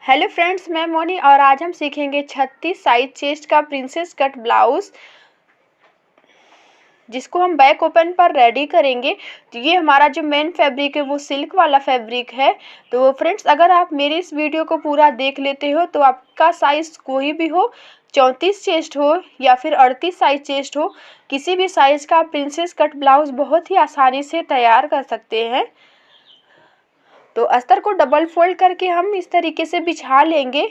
Hello friends, मैं मोनी और आज हम सीखेंगे 36 साइज चेस्ट का प्रिंसेस कट ब्लाउज, जिसको हम बैक ओपन पर रेडी करेंगे। तो ये हमारा जो मेन फैब्रिक है वो सिल्क वाला फैब्रिक है। तो फ्रेंड्स, अगर आप मेरी इस वीडियो को पूरा देख लेते हो तो आपका साइज कोई भी हो, 34 चेस्ट हो या फिर 38 साइज चेस्ट हो, किसी भी साइज का प्रिंसेस कट ब्लाउज बहुत ही आसानी से तैयार कर सकते हैं। तो अस्तर को डबल फोल्ड करके हम इस तरीके से बिछा लेंगे।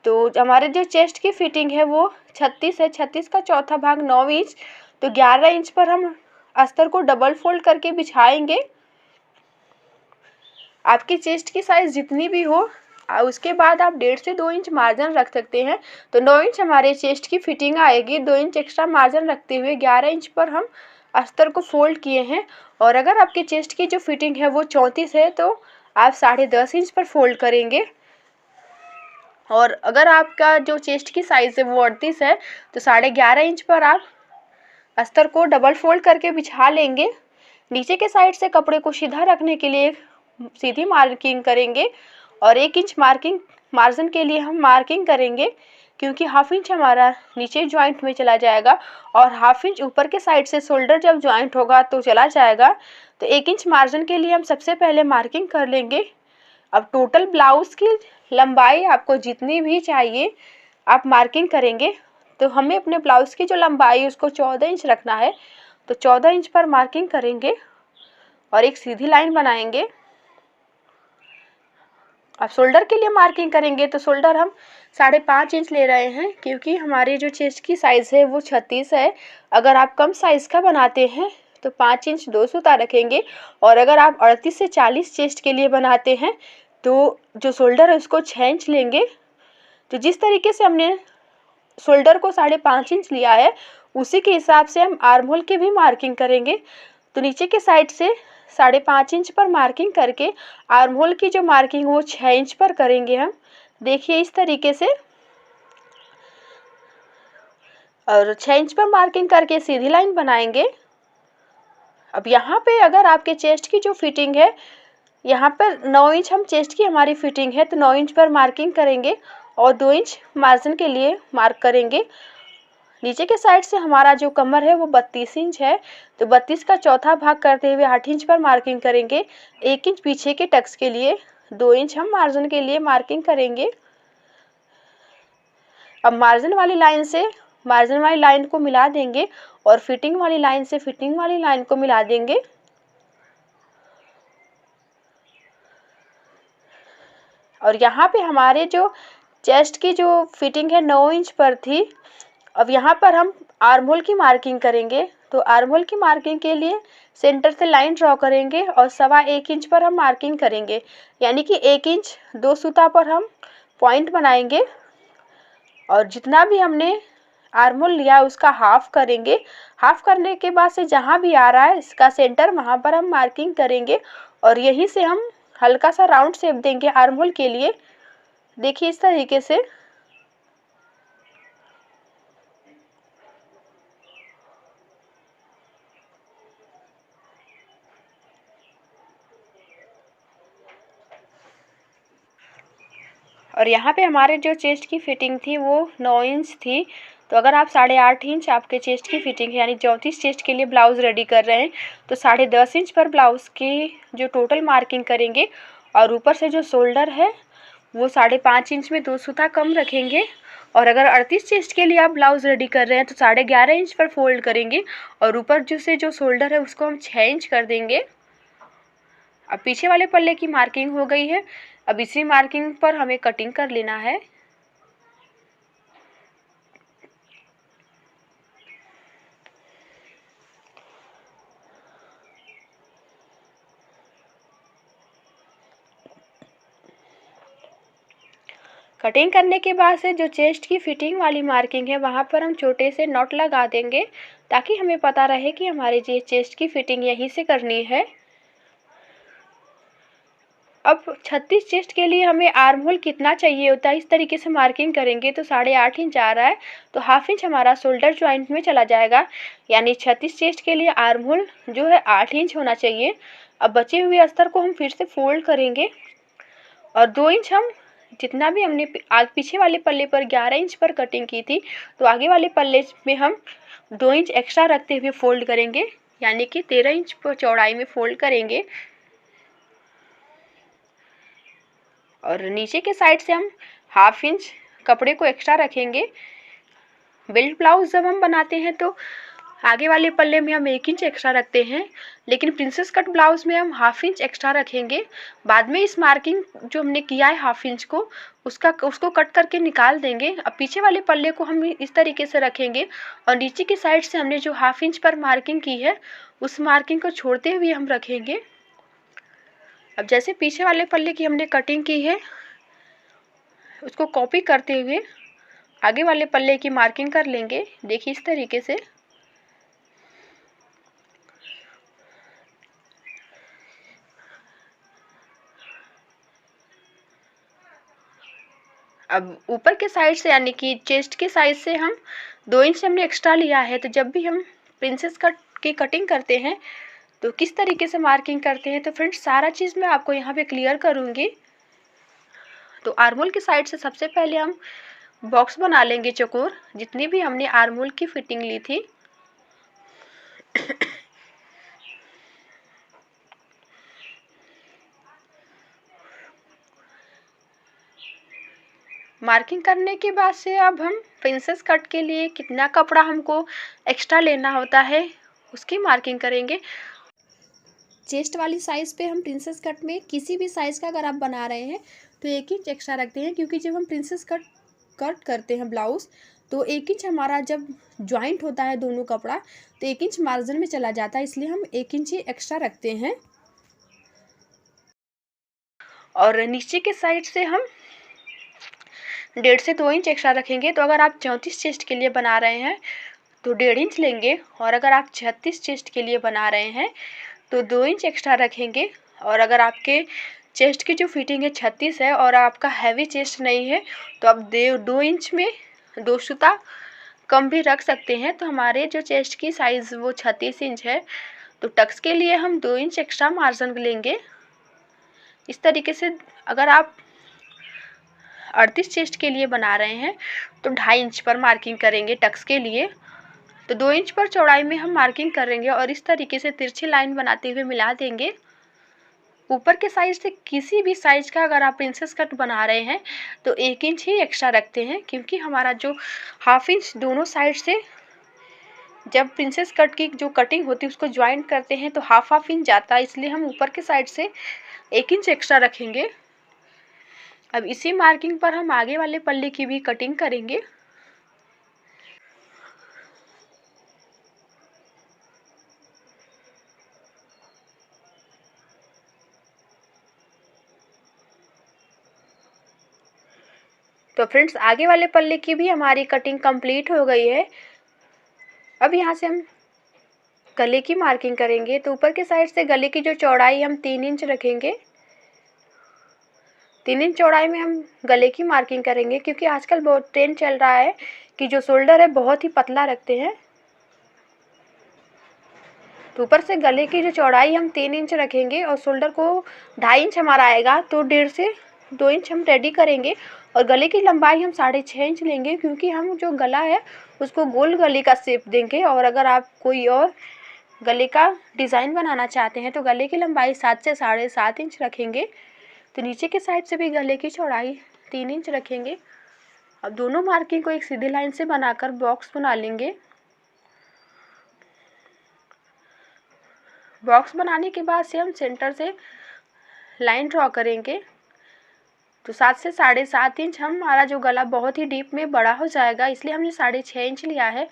तो हमारे जो चेस्ट की फिटिंग है वो 36 है। 36 का चौथा भाग 9 इंच, तो 11 इंच पर हम अस्तर को डबल फोल्ड करके बिछाएंगे। आपकी चेस्ट की साइज जितनी भी हो, उसके बाद आप 1.5 से 2 इंच मार्जिन रख सकते हैं। तो 9 इंच हमारे चेस्ट की फिटिंग आएगी। 2 इंच एक्स्ट्रा मार्जिन रखते हुए 11 इंच पर हम अस्तर को फोल्ड किए हैं। और अगर आपके चेस्ट की जो फिटिंग है वो 34 है तो आप 10.5 इंच पर फोल्ड करेंगे। और अगर आपका जो चेस्ट की साइज़ है वो 38 है तो 11.5 इंच पर आप अस्तर को डबल फोल्ड करके बिछा लेंगे। नीचे के साइड से कपड़े को सीधा रखने के लिए सीधी मार्किंग करेंगे और 1 इंच मार्जिन के लिए हम मार्किंग करेंगे, क्योंकि हाफ इंच हमारा नीचे ज्वाइंट में चला जाएगा और हाफ इंच ऊपर के साइड से शोल्डर जब ज्वाइंट होगा तो चला जाएगा। तो 1 इंच मार्जिन के लिए हम सबसे पहले मार्किंग कर लेंगे। अब टोटल ब्लाउज की लंबाई आपको जितनी भी चाहिए आप मार्किंग करेंगे। तो हमें अपने ब्लाउज की जो लंबाई है उसको 14 इंच रखना है। तो 14 इंच पर मार्किंग करेंगे और एक सीधी लाइन बनाएंगे। अब शोल्डर के लिए मार्किंग करेंगे तो शोल्डर हम 5.5 इंच ले रहे हैं, क्योंकि हमारी जो चेस्ट की साइज़ है वो 36 है। अगर आप कम साइज़ का बनाते हैं तो 5 इंच 2 सूता रखेंगे। और अगर आप 38 से 40 चेस्ट के लिए बनाते हैं तो जो शोल्डर है उसको 6 इंच लेंगे। तो जिस तरीके से हमने शोल्डर को 5.5 इंच लिया है उसी के हिसाब से हम आर्म होल की भी मार्किंग करेंगे। तो नीचे के साइड से 5.5 इंच पर मार्किंग करके आर्म होल की जो मार्किंग वो 6 इंच पर करेंगे हम। देखिए इस तरीके से, और 6 इंच पर मार्किंग करके सीधी लाइन बनाएंगे। अब यहाँ पे अगर आपके चेस्ट की जो फिटिंग है, यहाँ पर 9 इंच हम चेस्ट की हमारी फिटिंग है तो 9 इंच पर मार्किंग करेंगे और 2 इंच मार्जिन के लिए मार्क करेंगे। नीचे के साइड से हमारा जो कमर है वो 32 इंच है, तो 32 का चौथा भाग करते हुए 8 इंच पर मार्किंग करेंगे। 1 इंच पीछे के टक्स के लिए, 2 इंच हम मार्जिन के लिए मार्किंग करेंगे। अब मार्जिन वाली लाइन को मिला देंगे और फिटिंग वाली लाइन से फिटिंग वाली लाइन को मिला देंगे। और यहाँ पे हमारे जो चेस्ट की जो फिटिंग है 9 इंच पर थी। अब यहाँ पर हम आर्म होल की मार्किंग करेंगे। तो आर्म होल की मार्किंग के लिए सेंटर से लाइन ड्रॉ करेंगे और 1.25 इंच पर हम मार्किंग करेंगे, यानी कि 1 इंच 2 सूता पर हम पॉइंट बनाएंगे। और जितना भी हमने आर्म होल लिया उसका हाफ करेंगे। हाफ करने के बाद से जहाँ भी आ रहा है इसका सेंटर, वहाँ पर हम मार्किंग करेंगे और यहीं से हम हल्का सा राउंड शेप देंगे आर्म होल के लिए। देखिए इस तरीके से। और यहाँ पे हमारे जो चेस्ट की फिटिंग थी वो 9 इंच थी। तो अगर आप 8.5 इंच आपके चेस्ट की फिटिंग है, यानी 34 चेस्ट के लिए ब्लाउज रेडी कर रहे हैं, तो 10.5 इंच पर ब्लाउज की जो टोटल मार्किंग करेंगे। और ऊपर से जो शोल्डर है वो 5.5 इंच में 2 सूता कम रखेंगे। और अगर 38 चेस्ट के लिए आप ब्लाउज रेडी कर रहे हैं तो 11.5 इंच पर फोल्ड करेंगे और ऊपर जो शोल्डर है उसको हम 6 इंच कर देंगे। अब पीछे वाले पल्ले की मार्किंग हो गई है। अब इसी मार्किंग पर हमें कटिंग कर लेना है। कटिंग करने के बाद से जो चेस्ट की फिटिंग वाली मार्किंग है वहाँ पर हम छोटे से नॉट लगा देंगे, ताकि हमें पता रहे कि हमारी ये चेस्ट की फिटिंग यहीं से करनी है। अब 36 चेस्ट के लिए हमें आर्म होल कितना चाहिए होता है, इस तरीके से मार्किंग करेंगे तो 8.5 इंच आ रहा है, तो हाफ इंच हमारा शोल्डर ज्वाइंट में चला जाएगा। यानी 36 चेस्ट के लिए आर्म होल जो है 8 इंच होना चाहिए। अब बचे हुए अस्तर को हम फिर से फोल्ड करेंगे और 2 इंच हम जितना भी हमने पीछे वाले पल्ले पर 11 इंच पर कटिंग की थी, तो आगे वाले पल्ले में हम 2 इंच एक्स्ट्रा रखते हुए फोल्ड करेंगे, यानी कि 13 इंच पर चौड़ाई में फोल्ड करेंगे। और नीचे के साइड से हम 1/2 इंच कपड़े को एक्स्ट्रा रखेंगे। बेल्ट ब्लाउज जब हम बनाते हैं तो आगे वाले पल्ले में हम 1 इंच एक्स्ट्रा रखते हैं, लेकिन प्रिंसेस कट ब्लाउज में हम 1/2 इंच एक्स्ट्रा रखेंगे। बाद में इस मार्किंग जो हमने किया है 1/2 इंच को, उसको कट करके निकाल देंगे। अब पीछे वाले पल्ले को हम इस तरीके से रखेंगे और नीचे की साइड से हमने जो 1/2 इंच पर मार्किंग की है उस मार्किंग को छोड़ते हुए हम रखेंगे। अब जैसे पीछे वाले पल्ले की हमने कटिंग की है उसको कॉपी करते हुए आगे वाले पल्ले की मार्किंग कर लेंगे। देखिए इस तरीके से। अब ऊपर के साइड से यानी कि चेस्ट के साइड से हम 2 इंच हमने एक्स्ट्रा लिया है, तो जब भी हम प्रिंसेस कट की कटिंग करते हैं तो किस तरीके से मार्किंग करते हैं, तो फ्रेंड्स सारा चीज़ मैं आपको यहाँ पे क्लियर करूँगी। तो आर्मोल की साइड से सबसे पहले हम बॉक्स बना लेंगे चौकोर, जितनी भी हमने आर्मोल की फिटिंग ली थी। मार्किंग करने के बाद से अब हम प्रिंसेस कट के लिए कितना कपड़ा हमको एक्स्ट्रा लेना होता है उसकी मार्किंग करेंगे। चेस्ट वाली साइज़ पे हम प्रिंसेस कट में किसी भी साइज़ का अगर आप बना रहे हैं तो 1 इंच एक्स्ट्रा रखते हैं, क्योंकि जब हम प्रिंसेस कट करते हैं ब्लाउज़ तो 1 इंच हमारा जब जॉइंट होता है दोनों कपड़ा तो 1 इंच मार्जिन में चला जाता है, इसलिए हम 1 इंच ही एक्स्ट्रा रखते हैं। और नीचे के साइड से हम 1.5 से 2 इंच एक्स्ट्रा रखेंगे। तो अगर आप 34 चेस्ट के लिए बना रहे हैं तो 1.5 इंच लेंगे, और अगर आप 36 चेस्ट के लिए बना रहे हैं तो 2 इंच एक्स्ट्रा रखेंगे। और अगर आपके चेस्ट की जो फिटिंग है 36 है और आपका हैवी चेस्ट नहीं है तो आप 2 इंच में 2 सूता कम भी रख सकते हैं। तो हमारे जो चेस्ट की साइज़ वो 36 इंच है, तो टक्स के लिए हम 2 इंच एक्स्ट्रा मार्जिन लेंगे। इस तरीके से अगर आप 38 चेस्ट के लिए बना रहे हैं तो 2.5 इंच पर मार्किंग करेंगे टक्स के लिए। तो 2 इंच पर चौड़ाई में हम मार्किंग करेंगे और इस तरीके से तिरछी लाइन बनाते हुए मिला देंगे। ऊपर के साइज से किसी भी साइज का अगर आप प्रिंसेस कट बना रहे हैं तो 1 इंच ही एक्स्ट्रा रखते हैं, क्योंकि हमारा जो 1/2 इंच दोनों साइड से जब प्रिंसेस कट की जो कटिंग होती है उसको ज्वाइंट करते हैं तो हाफ इंच जाता है, इसलिए हम ऊपर के साइड से 1 इंच एक्स्ट्रा रखेंगे। अब इसी मार्किंग पर हम आगे वाले पल्ले की भी कटिंग करेंगे। तो फ्रेंड्स आगे वाले पल्ले की भी हमारी कटिंग कंप्लीट हो गई है। अब यहाँ से हम गले की मार्किंग करेंगे। तो ऊपर के साइड से गले की जो चौड़ाई हम 3 इंच रखेंगे। 3 इंच चौड़ाई में हम गले की मार्किंग करेंगे, क्योंकि आजकल बहुत ट्रेंड चल रहा है कि जो शोल्डर है बहुत ही पतला रखते हैं। तो ऊपर से गले की जो चौड़ाई हम 3 इंच रखेंगे और शोल्डर को 2.5 इंच हमारा आएगा, तो 1.5 से 2 इंच हम रेडी करेंगे। और गले की लंबाई हम 6.5 इंच लेंगे, क्योंकि हम जो गला है उसको गोल गले का शेप देंगे। और अगर आप कोई और गले का डिज़ाइन बनाना चाहते हैं तो गले की लंबाई 7 से 7.5 इंच रखेंगे। तो नीचे के साइड से भी गले की चौड़ाई 3 इंच रखेंगे। अब दोनों मार्किंग को एक सीधी लाइन से बनाकर बॉक्स बना लेंगे। बॉक्स बनाने के बाद से हम सेंटर से लाइन ड्रॉ करेंगे। तो 7 से 7.5 इंच हमारा जो गला बहुत ही डीप में बड़ा हो जाएगा, इसलिए हमने 6.5 इंच लिया है।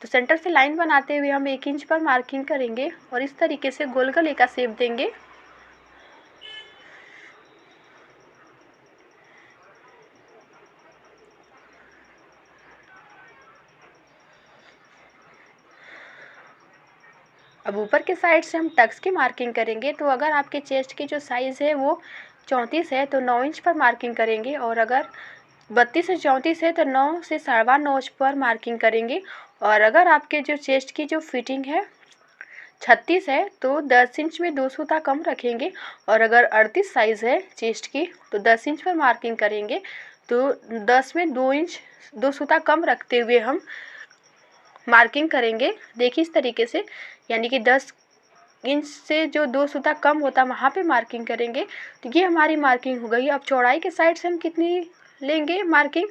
तो सेंटर से लाइन बनाते हुए हम 1 इंच पर मार्किंग करेंगे और इस तरीके से गोल गले का शेप देंगे। अब ऊपर के साइड से हम टक्स की मार्किंग करेंगे। तो अगर आपके चेस्ट की जो साइज़ है वो 34 है तो 9 इंच पर मार्किंग करेंगे, और अगर 32 से 34 है तो 9 से 9.25 इंच पर मार्किंग करेंगे। और अगर आपके जो चेस्ट की जो फिटिंग है 36 है तो 10 इंच में 2 सूता कम रखेंगे, और अगर 38 साइज़ है चेस्ट की तो 10 इंच पर मार्किंग करेंगे। तो 10 में 2 इंच 2 सूता कम रखते हुए हम मार्किंग करेंगे। देखिए इस तरीके से, यानी कि 10 इंच से जो 2 सूता कम होता है वहाँ पे मार्किंग करेंगे। तो ये हमारी मार्किंग हो गई। अब चौड़ाई के साइड से हम कितनी लेंगे मार्किंग,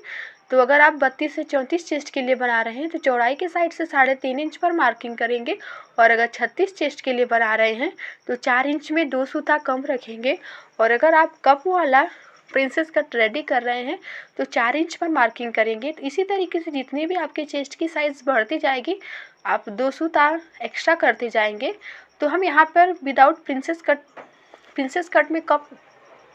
तो अगर आप 32 से 34 चेस्ट के लिए बना रहे हैं तो चौड़ाई के साइड से 3.5 इंच पर मार्किंग करेंगे, और अगर 36 चेस्ट के लिए बना रहे हैं तो 4 इंच में 2 सूता कम रखेंगे, और अगर आप कप वाला प्रिंसेस कट रेडी कर रहे हैं तो 4 इंच पर मार्किंग करेंगे। तो इसी तरीके से जितनी भी आपके चेस्ट की साइज़ बढ़ती जाएगी आप 2 सूता एक्स्ट्रा करते जाएंगे। तो हम यहाँ पर विदाउट प्रिंसेस कट में कप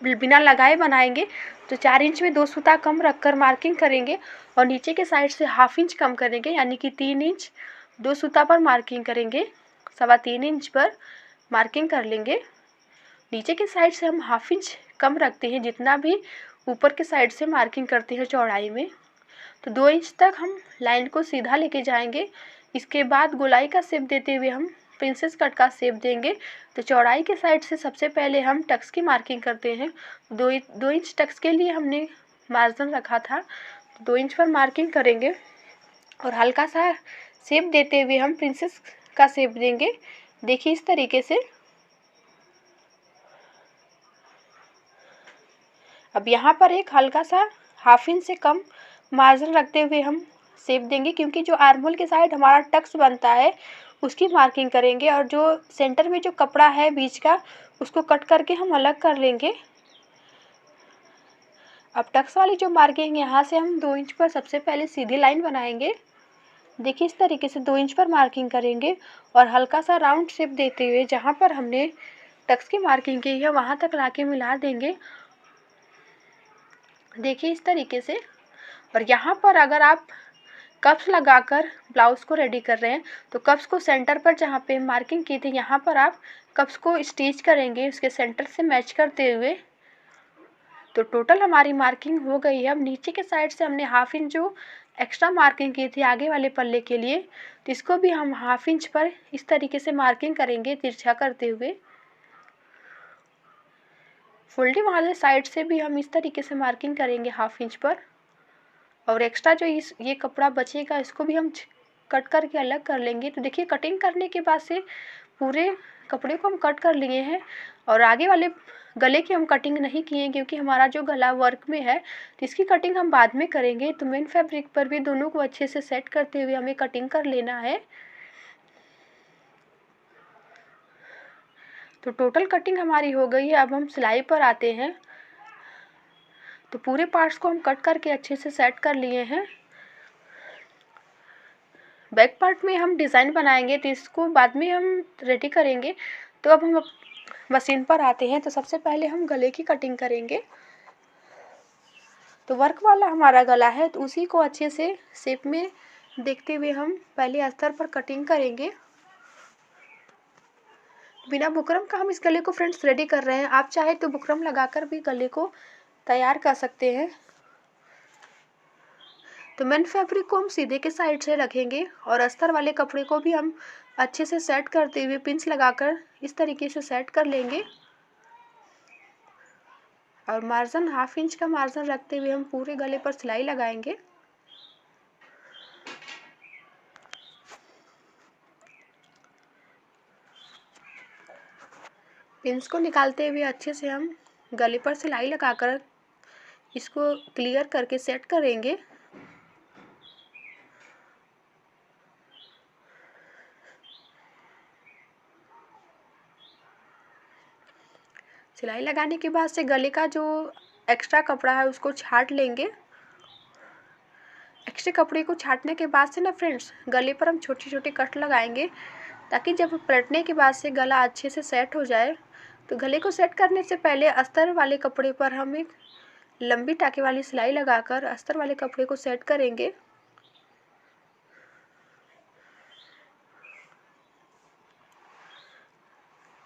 बिना लगाए बनाएंगे, तो 4 इंच में 2 सूता कम रखकर मार्किंग करेंगे, और नीचे के साइड से ½ इंच कम करेंगे, यानी कि 3 इंच 2 सूता पर मार्किंग करेंगे। 3.25 इंच पर मार्किंग कर लेंगे। नीचे के साइड से हम ½ इंच कम रखते हैं, जितना भी ऊपर के साइड से मार्किंग करते हैं चौड़ाई में। तो 2 इंच तक हम लाइन को सीधा लेके जाएंगे। इसके बाद गोलाई का शेप देते हुए हम प्रिंसेस कट का शेप देंगे। तो चौड़ाई के साइड से सबसे पहले हम टक्स की मार्किंग करते हैं। 2 इंच टक्स के लिए हमने मार्जिन रखा था, 2 इंच पर मार्किंग करेंगे, और हल्का सा शेप देते हुए हम प्रिंसेस का शेप देंगे। देखिए इस तरीके से। अब यहाँ पर एक हल्का सा ½ इंच से कम मार्जिन रखते हुए हम शेप देंगे, क्योंकि जो आर्महोल के साइड हमारा टक्स बनता है उसकी मार्किंग करेंगे, और जो सेंटर में जो कपड़ा है बीच का उसको कट करके हम अलग कर लेंगे। अब टक्स वाली जो मार्किंग यहाँ से हम 2 इंच पर सबसे पहले सीधी लाइन बनाएंगे। देखिए इस तरीके से 2 इंच पर मार्किंग करेंगे, और हल्का सा राउंड शेप देते हुए जहाँ पर हमने टक्स की मार्किंग की है वहाँ तक लाके मिला देंगे। देखिए इस तरीके से। और यहाँ पर अगर आप कप्स लगाकर ब्लाउज को रेडी कर रहे हैं तो कप्स को सेंटर पर जहाँ पे मार्किंग की थी यहाँ पर आप कप्स को स्टिच करेंगे उसके सेंटर से मैच करते हुए। तो टोटल हमारी मार्किंग हो गई है। अब नीचे के साइड से हमने ½ इंच जो एक्स्ट्रा मार्किंग की थी आगे वाले पल्ले के लिए, तो इसको भी हम ½ इंच पर इस तरीके से मार्किंग करेंगे तिरछा करते हुए। फोल्डिंग वाले साइड से भी हम इस तरीके से मार्किंग करेंगे ½ इंच पर, और एक्स्ट्रा जो ये कपड़ा बचेगा इसको भी हम कट करके अलग कर लेंगे। तो देखिए कटिंग करने के बाद से पूरे कपड़े को हम कट कर लिए हैं, और आगे वाले गले की हम कटिंग नहीं किए क्योंकि हमारा जो गला वर्क में है तो इसकी कटिंग हम बाद में करेंगे। तो मेन फैब्रिक पर भी दोनों को अच्छे से सेट करते हुए हमें कटिंग कर लेना है। तो टोटल कटिंग हमारी हो गई है। अब हम सिलाई पर आते हैं। तो पूरे पार्ट्स को हम कट करके अच्छे से सेट कर लिए हैं। बैक पार्ट में हम डिज़ाइन बनाएंगे तो इसको बाद में हम रेडी करेंगे। तो अब हम मशीन पर आते हैं। तो सबसे पहले हम गले की कटिंग करेंगे। तो वर्क वाला हमारा गला है तो उसी को अच्छे से शेप में देखते हुए हम पहले अस्तर पर कटिंग करेंगे। बिना बुकरम का हम इस गले को फ्रेंड्स रेडी कर रहे हैं। आप चाहे तो बुकरम लगाकर भी गले को तैयार कर सकते हैं। तो मेन फैब्रिक को हम सीधे के साइड से रखेंगे, और अस्तर वाले कपड़े को भी हम अच्छे से सेट करते हुए पिंस लगाकर इस तरीके से सेट कर लेंगे। और मार्जिन ½ इंच का मार्जिन रखते हुए हम पूरे गले पर सिलाई लगाएंगे। पिंस को निकालते हुए अच्छे से हम गले पर सिलाई लगाकर इसको क्लियर करके सेट करेंगे। सिलाई लगाने के बाद से गले का जो एक्स्ट्रा कपड़ा है उसको छाट लेंगे। एक्स्ट्रा कपड़े को छाटने के बाद से ना फ्रेंड्स गले पर हम छोटे छोटे कट लगाएंगे, ताकि जब पलटने के बाद से गला अच्छे से सेट हो जाए। तो गले को सेट करने से पहले अस्तर वाले कपड़े पर हम एक लंबी टाके वाली सिलाई लगाकर अस्तर वाले कपड़े को सेट करेंगे।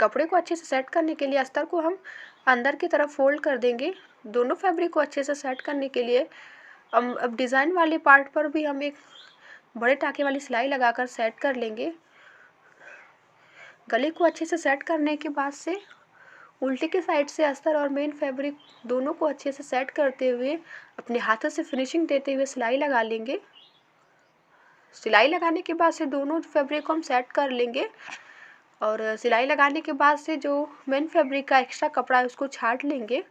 कपड़े को अच्छे से सेट करने के लिए अस्तर को हम अंदर की तरफ फोल्ड कर देंगे दोनों फैब्रिक को अच्छे से सेट करने के लिए। अब डिज़ाइन वाले पार्ट पर भी हम एक बड़े टाके वाली सिलाई लगाकर सेट कर लेंगे। गले को अच्छे से सेट करने के बाद से उल्टे के साइड से अस्तर और मेन फैब्रिक दोनों को अच्छे से सेट करते हुए अपने हाथों से फिनिशिंग देते हुए सिलाई लगा लेंगे। सिलाई लगाने के बाद से दोनों फैब्रिक को हम सेट कर लेंगे और सिलाई लगाने के बाद से जो मेन फैब्रिक का एक्स्ट्रा कपड़ा है उसको छाट लेंगे।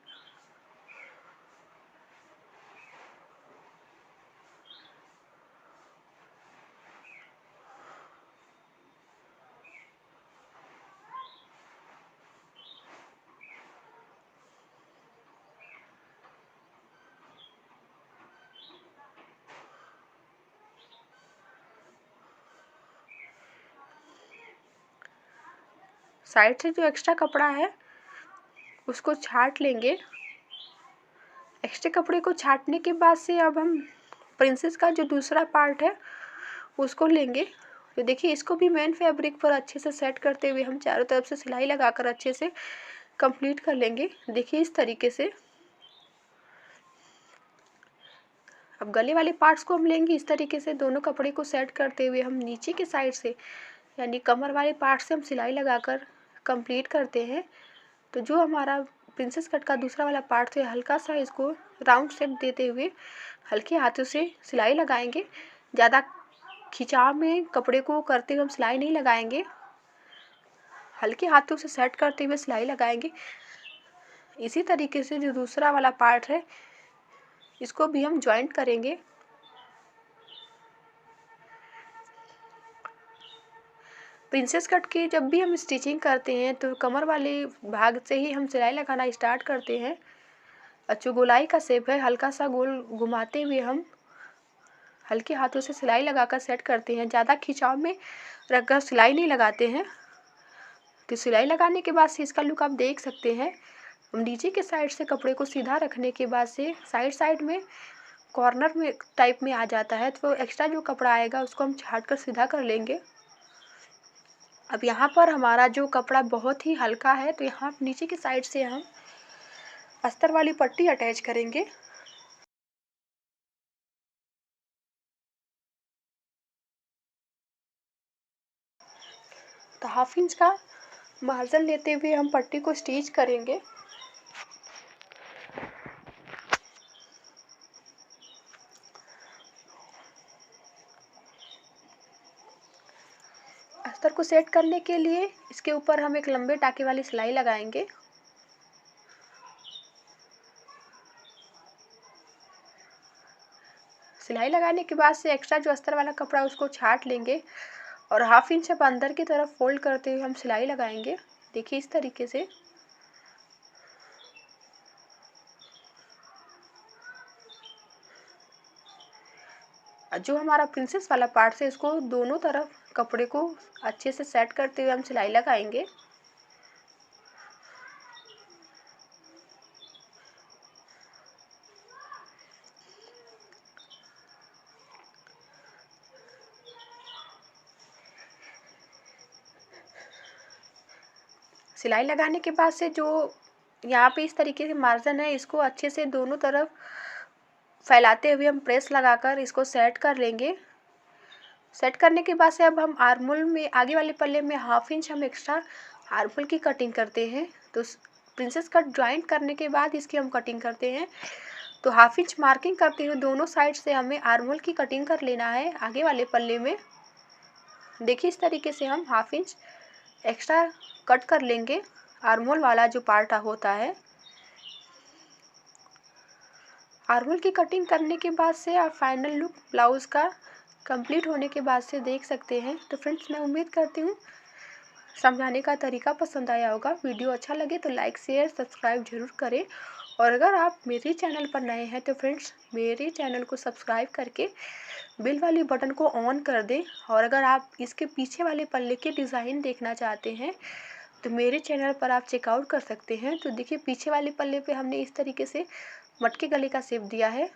साइड से जो एक्स्ट्रा कपड़ा है उसको छाट लेंगे। एक्स्ट्रा कपड़े को छाटने के बाद से अब हम प्रिंसेस का जो दूसरा पार्ट है उसको लेंगे। तो देखिए इसको भी मेन फैब्रिक पर अच्छे से सेट करते हुए हम चारों तरफ से सिलाई लगाकर अच्छे से कंप्लीट कर लेंगे। देखिए इस तरीके से। अब गले वाले पार्ट्स को हम लेंगे इस तरीके से, दोनों कपड़े को सेट करते हुए हम नीचे के साइड से यानी कमर वाले पार्ट से हम सिलाई लगाकर कंप्लीट करते हैं। तो जो हमारा प्रिंसेस कट का दूसरा वाला पार्ट है हल्का सा इसको राउंड शेप देते हुए हल्के हाथों से सिलाई लगाएंगे। ज़्यादा खिंचाव में कपड़े को करते हुए हम सिलाई नहीं लगाएंगे, हल्के हाथों से सेट करते हुए सिलाई लगाएंगे। इसी तरीके से जो दूसरा वाला पार्ट है इसको भी हम जॉइंट करेंगे। प्रिंसेस कट की जब भी हम स्टिचिंग करते हैं तो कमर वाले भाग से ही हम सिलाई लगाना स्टार्ट करते हैं। जो गोलाई का शेप है हल्का सा गोल घुमाते हुए हम हल्के हाथों से सिलाई लगाकर सेट करते हैं। ज़्यादा खिंचाव में रखकर सिलाई नहीं लगाते हैं। तो सिलाई लगाने के बाद से इसका लुक आप देख सकते हैं। हम नीचे के साइड से कपड़े को सीधा रखने के बाद से साइड में कॉर्नर में टाइप में आ जाता है, तो एक्स्ट्रा जो कपड़ा आएगा उसको हम छाट कर सीधा कर लेंगे। अब यहाँ पर हमारा जो कपड़ा बहुत ही हल्का है तो यहाँ नीचे की साइड से हम अस्तर वाली पट्टी अटैच करेंगे। तो 1/2 इंच का मार्जिन लेते हुए हम पट्टी को स्टिच करेंगे। अस्तर को सेट करने के लिए इसके ऊपर हम एक लंबे टाके वाली सिलाई लगाएंगे। सिलाई लगाने के बाद से एक्स्ट्रा जो अस्तर वाला कपड़ा उसको छाट लेंगे और 1/2 इंच अब अंदर की तरफ फोल्ड करते हुए हम सिलाई लगाएंगे। देखिए इस तरीके से। जो हमारा प्रिंसेस वाला पार्ट है इसको दोनों तरफ कपड़े को अच्छे से सेट करते हुए हम सिलाई लगाएंगे। सिलाई लगाने के बाद से जो यहाँ पे इस तरीके से मार्जिन है इसको अच्छे से दोनों तरफ फैलाते हुए हम प्रेस लगाकर इसको सेट कर लेंगे। सेट करने के बाद से अब हम आर्महोल में आगे वाले पल्ले में 1/2 इंच हम एक्स्ट्रा आर्महोल की कटिंग करते हैं। तो प्रिंसेस कट ज्वाइंट करने के बाद इसकी हम कटिंग करते हैं। तो 1/2 इंच मार्किंग करते हुए दोनों साइड से हमें आर्महोल की कटिंग कर लेना है आगे वाले पल्ले में। देखिए इस तरीके से हम 1/2 इंच एक्स्ट्रा कट कर लेंगे आर्महोल वाला जो पार्ट होता है। आर्महोल की कटिंग करने के बाद से आप फाइनल लुक ब्लाउज़ का कंप्लीट होने के बाद से देख सकते हैं। तो फ्रेंड्स मैं उम्मीद करती हूँ समझाने का तरीका पसंद आया होगा। वीडियो अच्छा लगे तो लाइक शेयर सब्सक्राइब जरूर करें और अगर आप मेरे चैनल पर नए हैं तो फ्रेंड्स मेरे चैनल को सब्सक्राइब करके बेल वाली बटन को ऑन कर दें। और अगर आप इसके पीछे वाले पल्ले के डिज़ाइन देखना चाहते हैं तो मेरे चैनल पर आप चेकआउट कर सकते हैं। तो देखिए पीछे वाले पल्ले पे हमने इस तरीके से मटके गले का शेप दिया है।